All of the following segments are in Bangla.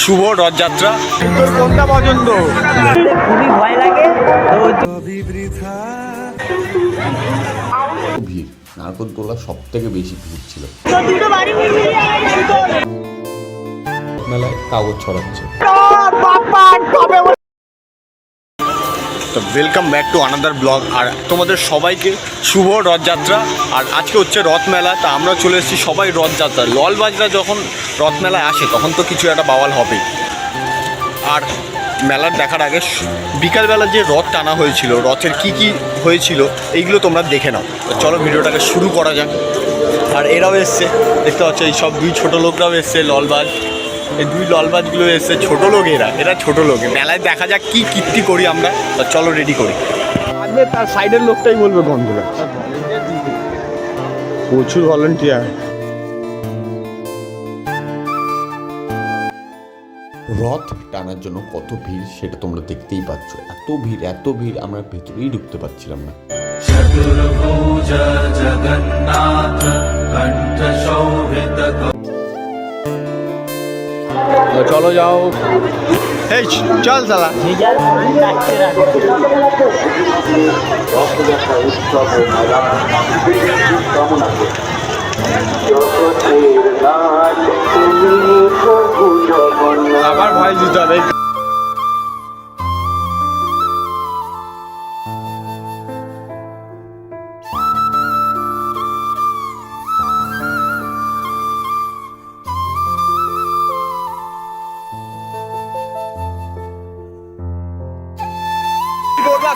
শুভ রথযাত্রা। তোর কোনটা পছন্দ? খুবই ভয় লাগে। ভিড়, নাগরদোলা সব থেকে বেশি ভিড় ছিল। মেলায় কাগজ ছড়াচ্ছে। তো welcome back to another blog. আর তোমাদের সবাইকে শুভ রথযাত্রা। আর আজকে হচ্ছে রথ মেলা, তা আমরা চলে এসেছি সবাই রথযাত্রা। ললবাজরা যখন রথ মেলায় আসে তখন তো কিছু একটা বাওয়াল হবে। আর মেলার দেখার আগে বিকালবেলা যে রথ টানা হয়েছিল, রথের কি কি হয়েছিল এইগুলো তোমরা দেখে নাও। তো চলো ভিডিওটাকে শুরু করা যাক। আর এরাও এসছে, দেখতে পাচ্ছ এই সব দুই ছোটো লোকরাও এসছে, ললবাজ। এই দুই ললবাজগুলো এসছে, ছোটো লোক এরা ছোটো লোক। মেলায় দেখা যাক কি কীর্তি করি আমরা। চলো রেডি করি। আসবে তার সাইডের লোকটাই বলবে গন্ধটা। প্রচুর ভলেন্টিয়ার। রথ টানার জন্য কত ভিড় সেটা তোমরা দেখতেই পাচ্ছ। এত ভিড় আমরা ভেতরেই ঢুকতে পারছিলাম না। চলো যাও, এই চল চালা। আবার ভয় দিতে হবে।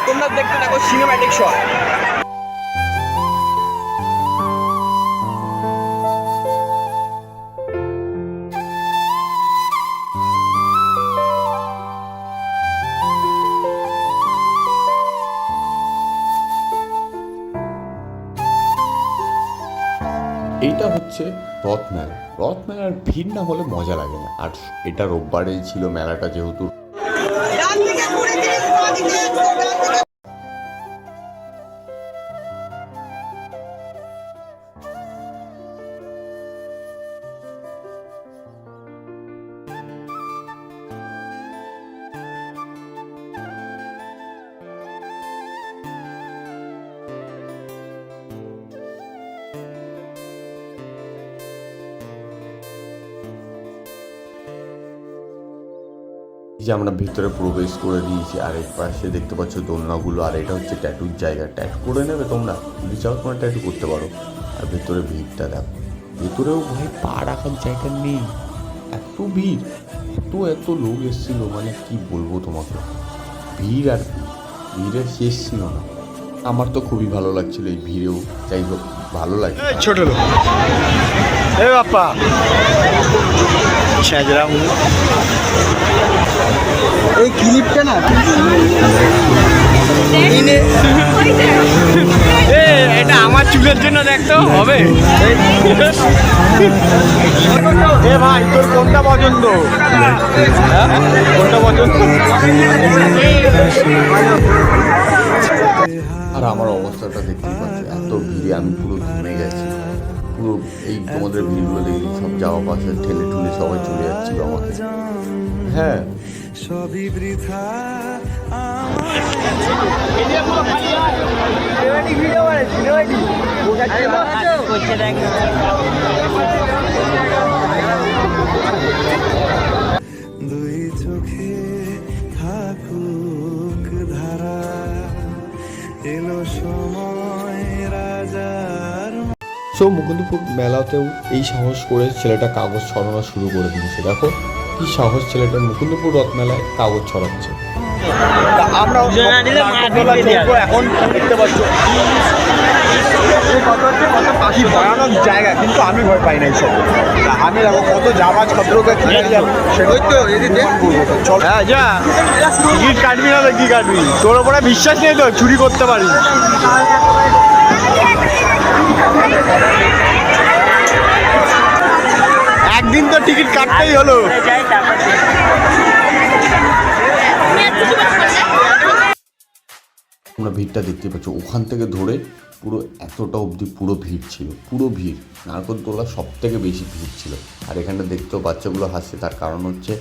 তোমরা দেখতে থাকো সিনেম্যাটিক শট। এইটা হচ্ছে রথ মেলা। রথ মেলার ভিড় না হলে মজা লাগে না। আর এটা রোববারেই ছিল মেলাটা, যেহেতু যে আমরা ভিতরে প্রবেশ করে দিয়েছি। আর এই পাশে দেখতে পাচ্ছ দোলনাগুলো। আর এটা হচ্ছে ট্যাটুর জায়গা। ট্যাটু করে নেবে তোমরা, যদি চাও তোমরা ট্যাটু করতে পারো। আর ভেতরে ভিড়টা দেখো, ভেতরেও ভাই পা রাখার জায়গা নেই, এত ভিড়। এত লোক এসেছিল, মানে কি বলবো তোমাকে, ভিড় আর ভিড়ের শেষ ছিল না। আমার তো খুবই ভালো লাগছিল এই ভিড়েও। যাই হোক, ভালো লাগে। ছোট লোক এ বাপ্পা ছেঁচড়াম। এই ক্লিপটা না এটা আমার চুলের জন্য দেখতে হবে। এ ভাই তোর কোনটা পছন্দ? কোনটা পছন্দ? আর আমার অবস্থাটা দেখতেই পাচ্ছি, এত ভিড়ে আমি পুরো ঘেমে গেছি। পুরো এই তোমাদের ভিড়গুলো দেখি সব যাওয়া পাশে ঠেলে ঠুলে সবাই চলে যাচ্ছিল আমাকে। হ্যাঁ, সবই বৃথা। দুই চোখে থাকুক ধারা, এলো সময় রাজার। সো মুকুন্দপুর মেলাতেও এই সাহস করে ছেলেটা কাগজ ছড়ানো শুরু করে দিয়েছে। দেখো কি সাহস ছেলেটার, মুকুন্দপুর রথ মেলায় কাগজ ছড়াচ্ছে। আমরা এখন দেখতে পাচ্ছ কি ভয়ানক জায়গা, কিন্তু আমি ভয় পাই না এইসব। আমি দেখো কত জামাজ খদ্রকে সেটাই তো এদিকে চল। হ্যাঁ যা, টিকিট কাটবি না তো কি কাটবি? তোর ওপরে বিশ্বাস নেই তো চুরি করতে পারি। একদিন তো টিকিট কাটতেই হলো। আমরা ভিড়টা দেখতে পাচ্ছ, ওখান থেকে ধরে পুরো এতটা অবধি পুরো ভিড় ছিল, পুরো ভিড়। নারকোলতলা সব থেকে বেশি ভিড় ছিল। আর এখানটা দেখতেও বাচ্চাগুলো হাসছে, তার কারণ হচ্ছে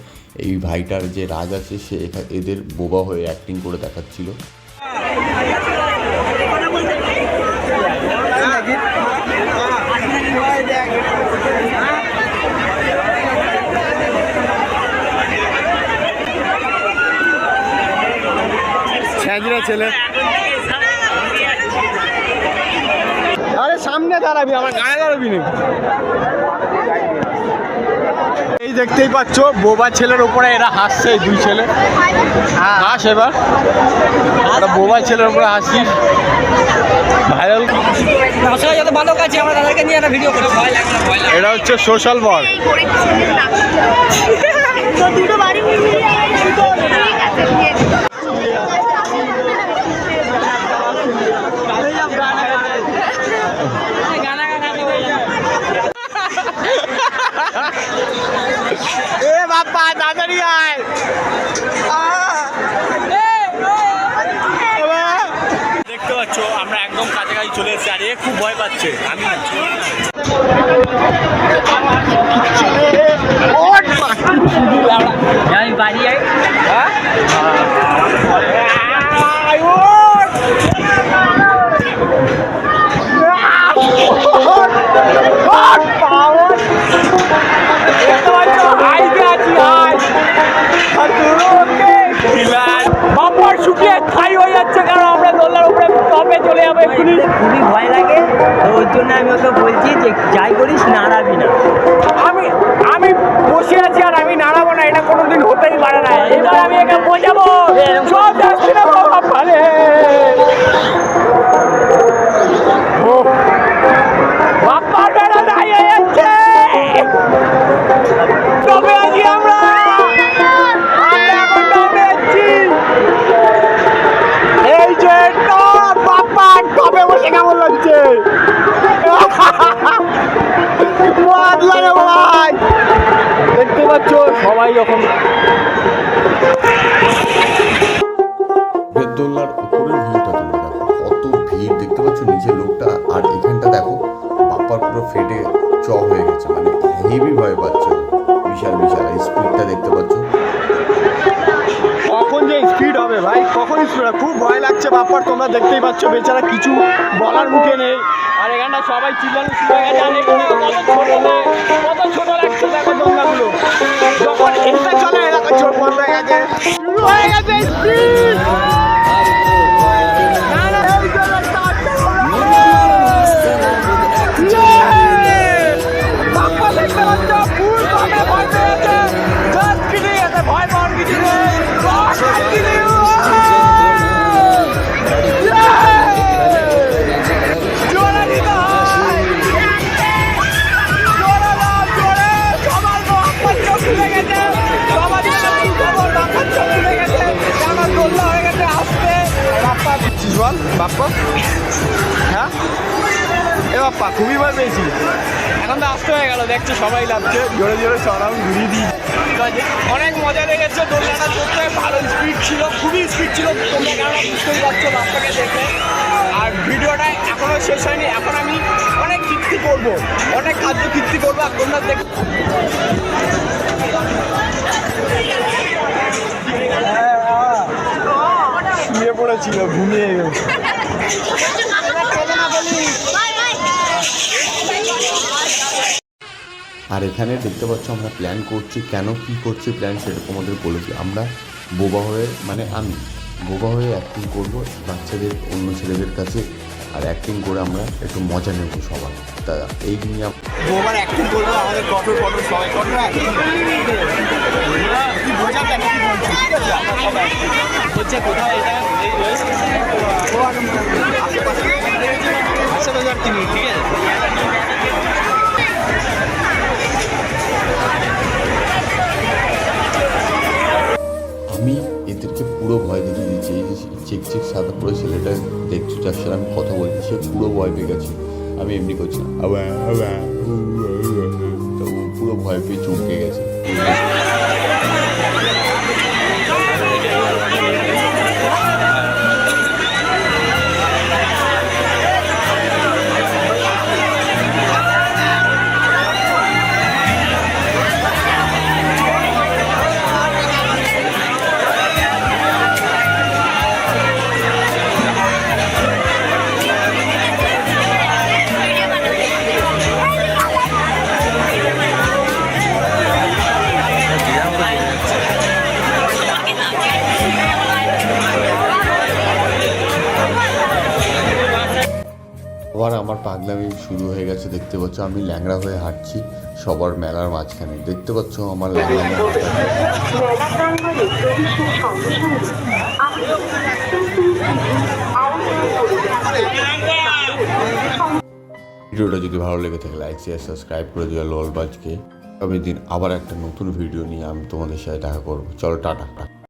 এই ভাইটার যে রাজ আছে সে এদের বোবা হয়ে অ্যাক্টিং করে দেখাচ্ছিল। ছেলে আরে সামনে দাঁড়াবি, আমার গায়ে দাঁড়াবি না। এই দেখতেই পাচ্ছ বোবা ছেলের উপরে এরা হাসছে, দুই ছেলে। হাস এবার, একটা বোবা ছেলের উপরে হাসিস। ভাইরাল যত ভালো কাছে আমরা তাদেরকে নিয়ে একটা ভিডিও করে ভয় লাগে না, ভয় লাগে। এটা হচ্ছে সোশ্যাল বল। দুটো বাড়ি এ বাপ্পা তাড়াতাড়ি আয়। দেখতে পাচ্ছ আমরা একদম কাছাকাছি চলে এসেছি, আর এ খুব ভয় পাচ্ছে। আমি বাড়ি যাই। বাপ্পার শুকিয়ে ছাই হয়ে যাচ্ছে, কারণ আমরা দোলনার উপরে টপে চলে যাবো এক্ষুনি। খুবই ভয় লাগে, তো ওর জন্য আমি ওকে বলছি যে যাই করিস নাড়াবি না। আমি বসে আছি আর আমি নাড়াবো না, এটা কোনোদিন হতেই পারে না। এবার আমি একে বোঝাবো, সব যাচ্ছি না বাবা পারে। বাপ্পার বেড়া দাঁড়িয়ে যাচ্ছে, তবে আছি আমরা এখন তবে আছি। এই যে টপ, বাপ্পা টপে বসে কেমন লাগছে? ভাই দেখতে পাচ্ছ সবাই যখন দোলনার উপরের ভিউটা তোমরা দেখো, কত ভিড় দেখতে পাচ্ছ। নিচে লোকটা, আর এখানটা দেখো বাপ্পার পুরো ফেটে হয়ে গেছে, মানে হেভি ভয় পাচ্ছে, বিশাল বিশাল। স্পিডটা দেখতে পাচ্ছ, কখন যে স্পিড হবে ভাই, কখন স্পিড হবে, খুব ভয় লাগছে বাপ্পার। তোমরা দেখতেই পাচ্ছ বেচারা কিছু বলার মুখে নেই। আর এখানটা সবাই চিল্লানো শুরু হয়ে গেছে, কত ছোট লাগছে দেখো দোলনাগুলো। যখন এটা চলে এরকম চোখ বন্ধ হয়ে গেছে, শুরু হয়ে গেছে স্পিড। বাপ্পা দেখতে পাচ্ছ ফুল ভাবে ভয় পেয়েছে, জাস্ট কিডিং, এতে ভয় পাওয়ার কিছু নেই। বাপ্পা হ্যাঁ, এ বাপ্পা খুবই ভয় পেয়েছি। এখন তো আসতে হয়ে গেল, দেখছো সবাই লাগছে, জোরে জোরে সরাও ঘুরিয়ে দিই। অনেক মজা লেগেছে, দোলনাটা চলতে ভালো স্পিড ছিল, খুবই স্পিড ছিল। তোমরা কেন বুঝতেই পারছো বাপ্পাকে দেখে। আর ভিডিওটা এখনো শেষ হয়নি, এখন আমি অনেক কীর্তি করবো, অনেক খাদ্য কীর্তি করবো। আর তোমরা দেখ শুয়ে পড়েছিল, ঘুমিয়ে গেছে। আর এখানে দেখতে পাচ্ছ আমরা প্ল্যান করছি, কেন কি করছি প্ল্যান সেটা তোমাদের বলেছি। আমরা বোবা হয়ে, মানে আমি বোবা হয়ে অ্যাক্টিং করব বাচ্চাদের, অন্য ছেলেদের কাছে, আর অ্যাক্টিং করে আমরা একটু মজা নেব সবাই। তা এই নিয়ে বোবার অ্যাক্টিং করবো, আমাদের কঠোর কঠোর সবাই কঠোর অ্যাক্টিং বোঝাতে হচ্ছে কোথায় এটা আশেপাশে কিনি, ঠিক আছে। আমি এদেরকে পুরো ভয় দেখিয়ে দিচ্ছি। এই যে চেক চেক সাদা পুরো ছেলেটা দেখছো, যার সাথে আমি কথা বলছি, সে পুরো ভয় পেয়ে গেছে। আমি এমনি করছি না, তো ও পুরো ভয় পেয়ে চমকে গেছে। আবার আমার পাগলামি শুরু হয়ে গেছে, দেখতে পাচ্ছ আমি ল্যাংড়া হয়ে হাঁটছি সবার মেলার মাঝখানে, দেখতে পাচ্ছ আমার ল্যাংড়ামি হাঁটা। মেলা প্রাঙ্গণে প্রবেশের সঙ্গে সঙ্গে ভিডিওটা যদি ভালো লেগে থাকে লাইক শেয়ার সাবস্ক্রাইব করে দিও ললবাজকে। আগামী দিন আবার একটা নতুন ভিডিও নিয়ে আমি তোমাদের সাথে দেখা করবো। চলো টাটা।